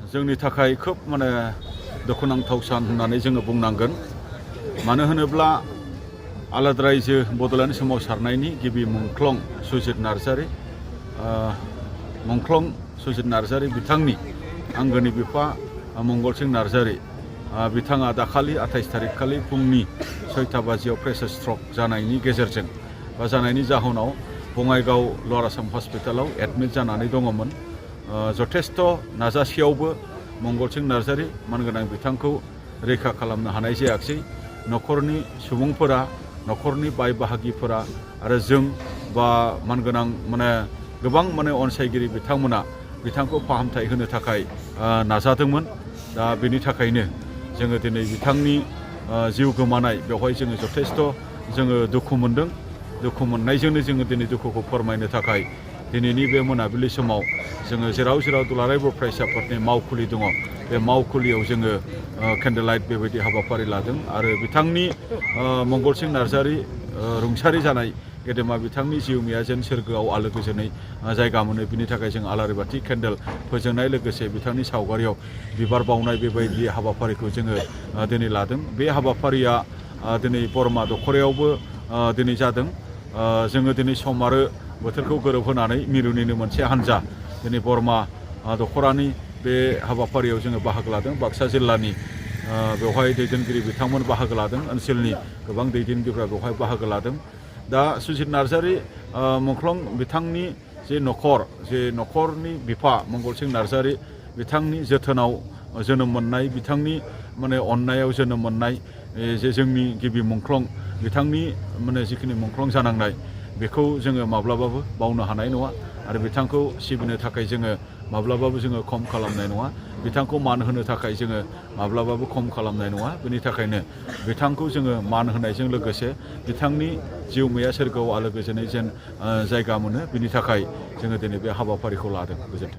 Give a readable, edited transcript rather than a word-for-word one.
जोंनि थाखाय खोब माने दुखुनांथाव सान होननानै जोङो बुंनांगोन। मानो होनोब्ला आलादा रायजो बड'लेण्ड सोमावसारनायनि गिबि मुंख्लं सुजित नार्जारी बिथांनि आंगोनि बिफा मंगलसिं नार्जारी बिथाङा दाखालि 28 थारिख खालि फुंनि 6टा बाजियाव प्रेसार स्ट्रक जानायनि गेजेरजों बा जानायनि जाहोनाव बङाइगाव लवार आसाम हस्पिटालाव एडमिट जानानै दङमोन। जथेस्थ' नाजासेयावबो मंगलसिं नार्जारी मानगोनां बिथांखौ रैखा खालामनो हानाय जायाखिसै। न'खरनि सुबुंफोरा, न'खरनि बाय बाहागिफोरा आरो जों बा मानगोनां गोबां अनसायगिरि बिथांमोना बिथांखौ फाहामथाय होनो थाखाय नाजादोंमोन। दा बेनि थाखायनो जोङो दिनै बिथांनि जिउ गोमानाय बेवहाय जोङो जथेस्थ' दुखु मोनदों। दुखु मोननायजोंनो जोङो दिनै दुखुखौ फोरमायनो थाखाय दिनैनि बे मोनाबिलि समाव जोङो जेराव दुलाराय बर' फरायसाफोरनि मावखुलि दङ बे मावखुलियाव जोङो केन्डेल लाइट बेबायदि हाबाफारि लादों आरो बिथांनि मंगलसिं नार्जारी रुंसारि जानाय गेदेमा बिथांनि जिउमाया जेन सोरगोआव आलो गोजोनै जायगा मोनो बिनि थाखाय जों आलारि बाथि केन्डेल फोजोंनाय लोगोसे बिथांनि सावगारियाव बिबार बावनाय बेबायदि हाबाफारिखौ जोङो दिनै लादों। बे हाबाफारिया दिनै बरमा दख'रायावबो दिनै जादों। जोङो दिनै सम आरो बोथोरखौ गोरोबहोनानै मिरुनिनो मोनसे हान्जा दिनै बरमा दख'रानि बे हाबाफारियाव जोङो बाहागो लादों। बाक्सा जिल्लानि बेवहाय दैदेनगिरि बिथांमोन बाहागो लादों। ओनसोलनि गोबां दैदेनगिरिफ्रा बेवहाय बाहागो लादों। दा सुजित नार्जारी मुंख्लं बिथांनि न'खरनि बिफा मंगलसिं नार्जारी बिथांनि जोथोनाव जोनोम मोननाय, बिथांनि अननायाव जोनोम मोननाय जे जोंनि गिबि मुंख्लं बिथांनि जिखिनि मुंख्लं जानांनाय बेखौ जोङो माब्लाबाबो बावनो हानाय नङा आरो बिथांखौ सिबिनो थाखाय जोङो माब्लाबाबो खम खालामनाय नङा। बिथांखौ मान होनो थाखाय जोङो माब्लाबाबो खम खालामनाय नङा। बेनि थाखायनो बिथांखौ जोङो मान होनायजों लोगोसे बिथांनि जिउमाया सोरगोआव आलो गोजोनै जेन जायगा मोनो बिनि थाखाय जोङो दिनै बे हाबाफारिखौ लादों। गोजोन्थों।